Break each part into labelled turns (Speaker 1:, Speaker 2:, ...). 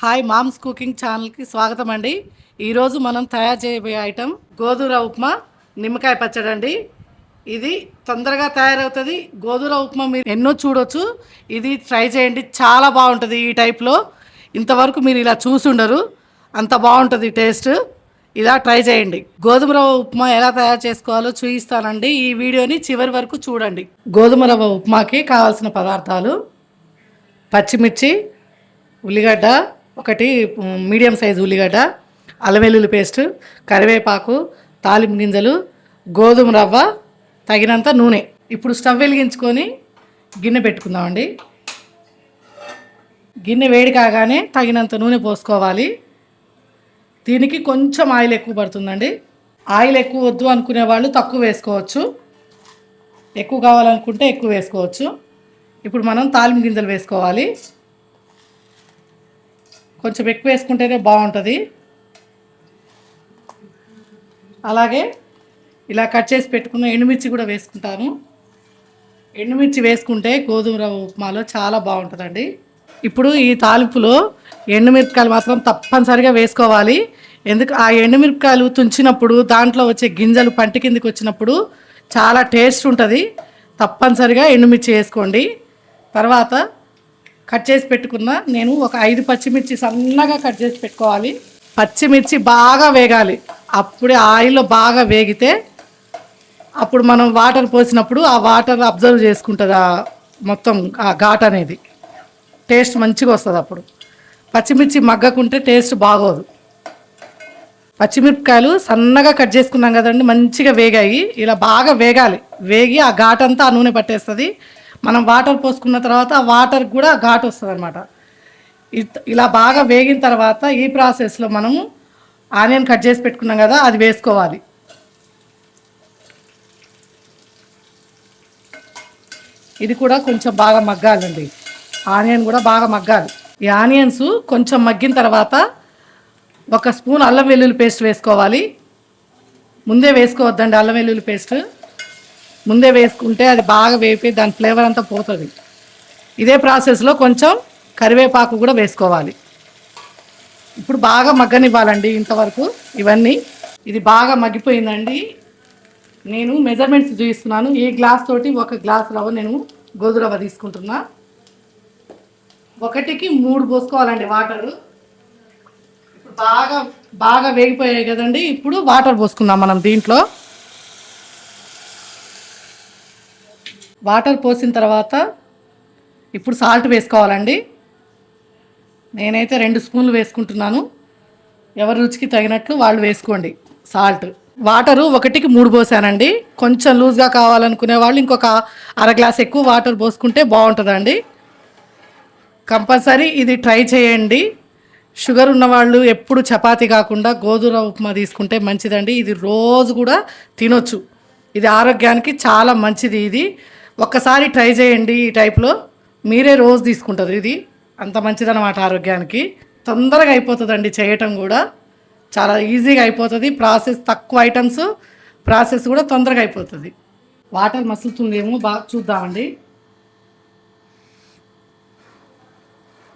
Speaker 1: Hi moms cooking ఛానల్కి స్వాగతం అండి. ఈరోజు మనం తయారు చేయబోయే ఐటెం గోధుమ ఉప్మా నిమ్మకాయ పచ్చడి అండి. ఇది తొందరగా తయారవుతుంది. గోధుమ ఉప్మా మీరు ఎన్నో చూడొచ్చు, ఇది ట్రై చేయండి, చాలా బాగుంటుంది. ఈ టైప్లో ఇంతవరకు మీరు ఇలా చూసి ఉండరు, అంత బాగుంటుంది టేస్ట్. ఇలా ట్రై చేయండి. గోధుమ రవ్వ ఉప్మా ఎలా తయారు చేసుకోవాలో చూపిస్తానండి. ఈ వీడియోని చివరి వరకు చూడండి. గోధుమ రవ్వ ఉప్మాకి కావాల్సిన పదార్థాలు: పచ్చిమిర్చి, ఉల్లిగడ్డ ఒకటి, మీడియం సైజు ఉల్లిగడ్డ, అల్లం వెల్లుల్లి పేస్ట్, కరివేపాకు, తాలింపు గింజలు, గోధుమ రవ్వ, తగినంత నూనె. ఇప్పుడు స్టవ్ వెలిగించుకొని గిన్నె పెట్టుకుందామండి. గిన్నె వేడి కాగానే తగినంత నూనె పోసుకోవాలి. దీనికి కొంచెం ఆయిల్ ఎక్కువ పడుతుందండి. ఆయిల్ ఎక్కువ వద్దు అనుకునే వాళ్ళు తక్కువ వేసుకోవచ్చు, ఎక్కువ కావాలనుకుంటే ఎక్కువ వేసుకోవచ్చు. ఇప్పుడు మనం తాలింపు గింజలు వేసుకోవాలి. కొంచెం ఎక్కువ వేసుకుంటేనే బాగుంటుంది. అలాగే ఇలా కట్ చేసి పెట్టుకున్న ఎండుమిర్చి కూడా వేసుకుంటాను. ఎండుమిర్చి వేసుకుంటే గోధుమ రవ్వ ఉప్మాలో చాలా బాగుంటుందండి. ఇప్పుడు ఈ తాలింపులో ఎండుమిరపకాయలు మాత్రం తప్పనిసరిగా వేసుకోవాలి. ఎందుకు ఆ ఎండుమిరపకాయలు తుంచినప్పుడు దాంట్లో వచ్చే గింజలు పంటి కిందకి వచ్చినప్పుడు చాలా టేస్ట్ ఉంటుంది. తప్పనిసరిగా ఎండుమిర్చి వేసుకోండి. తర్వాత కట్ చేసి పెట్టుకున్న నేను ఒక 5 పచ్చిమిర్చి సన్నగా కట్ చేసి పెట్టుకోవాలి. పచ్చిమిర్చి బాగా వేగాలి. అప్పుడే ఆయిల్లో బాగా వేగితే అప్పుడు మనం వాటర్ పోసినప్పుడు ఆ వాటర్ అబ్జర్వ్ చేసుకుంటుంది, మొత్తం ఆ ఘాట్ అనేది టేస్ట్ మంచిగా వస్తుంది. అప్పుడు పచ్చిమిర్చి మగ్గకుంటే టేస్ట్ బాగోదు. పచ్చిమిరపకాయలు సన్నగా కట్ చేసుకున్నాం కదండి, మంచిగా వేగాయి. ఇలా బాగా వేగాలి. వేగి ఆ ఘాట్ అంతా ఆ నూనె పట్టేస్తుంది. మనం వాటర్ పోసుకున్న తర్వాత ఆ వాటర్ కూడా ఘాట్ వస్తుంది అనమాట. ఇలా బాగా వేగిన తర్వాత ఈ ప్రాసెస్లో మనము ఆనియన్ కట్ చేసి పెట్టుకున్నాం కదా, అది వేసుకోవాలి. ఇది కూడా కొంచెం బాగా మగ్గాలండి. ఆనియన్ కూడా బాగా మగ్గాలి. ఈ ఆనియన్స్ కొంచెం మగ్గిన తర్వాత 1 స్పూన్ అల్లం వెల్లుల్లి పేస్ట్ వేసుకోవాలి. ముందే వేసుకోవద్దండి అల్లం వెల్లుల్లి పేస్ట్. ముందే వేసుకుంటే అది బాగా వేపి దాని ఫ్లేవర్ అంతా పోతుంది. ఇదే ప్రాసెస్లో కొంచెం కరివేపాకు కూడా వేసుకోవాలి. ఇప్పుడు బాగా మగ్గనివ్వాలండి ఇంతవరకు ఇవన్నీ. ఇది బాగా మగ్గిపోయిందండి. నేను మెజర్మెంట్స్ చూపిస్తున్నాను. ఈ గ్లాస్ తోటి 1 గ్లాస్ రవ్వ నేను గోధుమ రవ్వ తీసుకుంటున్నా. 1కి 3 పోసుకోవాలండి వాటరు. ఇప్పుడు బాగా వేగిపోయాయి కదండి. ఇప్పుడు వాటర్ పోసుకుందాం మనం దీంట్లో. వాటర్ పోసిన తర్వాత ఇప్పుడు సాల్ట్ వేసుకోవాలండి. నేనైతే 2 స్పూన్లు వేసుకుంటున్నాను. ఎవరి రుచికి తగినట్లు వాళ్ళు వేసుకోండి సాల్ట్. వాటరు 1కి 3 పోసానండి. కొంచెం లూజ్గా కావాలనుకునే వాళ్ళు ఇంకొక అర గ్లాస్ ఎక్కువ వాటర్ పోసుకుంటే బాగుంటుందండి. కంపల్సరీ ఇది ట్రై చేయండి. షుగర్ ఉన్నవాళ్ళు ఎప్పుడు చపాతీ కాకుండా గోధుమ ఉప్మా తీసుకుంటే మంచిదండి. ఇది రోజు కూడా తినొచ్చు. ఇది ఆరోగ్యానికి చాలా మంచిది. ఇది ఒక్కసారి ట్రై చేయండి. ఈ టైప్లో మీరే రోజు తీసుకుంటారు. ఇది అంత మంచిదన్నమాట ఆరోగ్యానికి. తొందరగా అయిపోతుందండి, చేయటం కూడా చాలా ఈజీగా అయిపోతుంది. ప్రాసెస్ తక్కువ ఐటమ్స్, ప్రాసెస్ కూడా తొందరగా అయిపోతుంది. వాటర్ మసులుతుందేమో బాగా చూద్దామండి.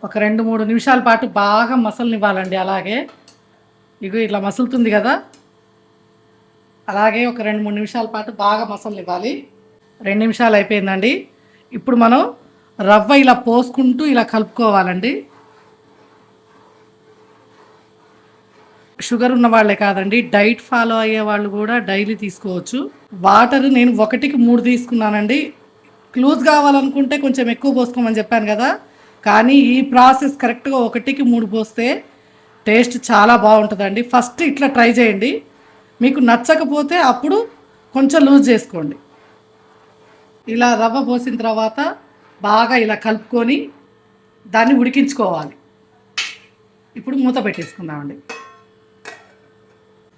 Speaker 1: ఒక 2-3 నిమిషాల పాటు బాగా మసలనివ్వాలండి. అలాగే ఇగో ఇట్లా మసులుతుంది కదా, అలాగే ఒక 2-3 నిమిషాల పాటు బాగా మసలనివ్వాలి. 2 నిమిషాలు అయిపోయిందండి. ఇప్పుడు మనం రవ్వ ఇలా పోసుకుంటూ ఇలా కలుపుకోవాలండి. షుగర్ ఉన్న వాళ్ళే కాదండి, డైట్ ఫాలో అయ్యే వాళ్ళు కూడా డైలీ తీసుకోవచ్చు. వాటర్ నేను 1కి 3 తీసుకున్నానండి. లూజ్ కావాలనుకుంటే కొంచెం ఎక్కువ పోసుకోమని చెప్పాను కదా, కానీ ఈ ప్రాసెస్ కరెక్ట్గా 1కి 3 పోస్తే టేస్ట్ చాలా బాగుంటుందండి. ఫస్ట్ ఇట్లా ట్రై చేయండి. మీకు నచ్చకపోతే అప్పుడు కొంచెం లూజ్ చేసుకోండి. ఇలా రవ్వ పోసిన తర్వాత బాగా ఇలా కలుపుకొని దాన్ని ఉడికించుకోవాలి. ఇప్పుడు మూత పెట్టేసుకుందామండి.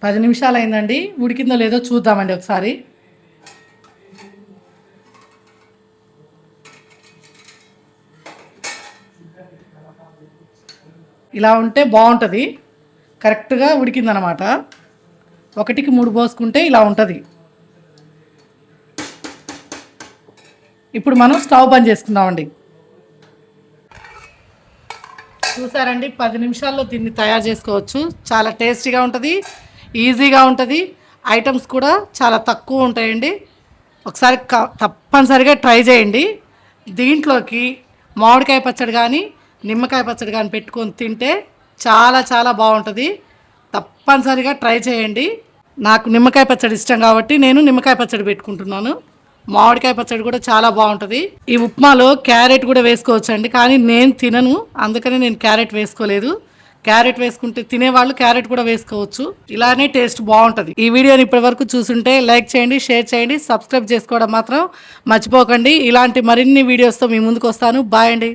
Speaker 1: 10 నిమిషాలు అయిందండి. ఉడికిందో లేదో చూద్దామండి ఒకసారి. ఇలా ఉంటే బాగుంటుంది. కరెక్ట్గా ఉడికిందనమాట. 1కి 3 పోసుకుంటే ఇలా ఉంటుంది. ఇప్పుడు మనం స్టవ్ బంద్ చేసుకుందామండి. చూసారండి 10 నిమిషాల్లో దీన్ని తయారు చేసుకోవచ్చు. చాలా టేస్టీగా ఉంటుంది, ఈజీగా ఉంటుంది. ఐటమ్స్ కూడా చాలా తక్కువ ఉంటాయండి. ఒకసారి తప్పనిసరిగా ట్రై చేయండి. దీంట్లోకి మామిడికాయ పచ్చడి కానీ నిమ్మకాయ పచ్చడి కానీ పెట్టుకొని తింటే చాలా చాలా బాగుంటుంది. తప్పనిసరిగా ట్రై చేయండి. నాకు నిమ్మకాయ పచ్చడి ఇష్టం కాబట్టి నేను నిమ్మకాయ పచ్చడి పెట్టుకుంటున్నాను. మామిడికాయ పచ్చడి కూడా చాలా బాగుంటుంది. ఈ ఉప్మాలో క్యారెట్ కూడా వేసుకోవచ్చు అండి, కానీ నేను తినను, అందుకని నేను క్యారెట్ వేసుకోలేదు. క్యారెట్ వేసుకుంటే తినేవాళ్ళు క్యారెట్ కూడా వేసుకోవచ్చు. ఇలానే టేస్ట్ బాగుంటుంది. ఈ వీడియోని ఇప్పటి వరకు చూసుంటే లైక్ చేయండి, షేర్ చేయండి, సబ్స్క్రైబ్ చేసుకోవడం మాత్రం మర్చిపోకండి. ఇలాంటి మరిన్ని వీడియోస్తో మీ ముందుకు వస్తాను. బాయ్ అండి.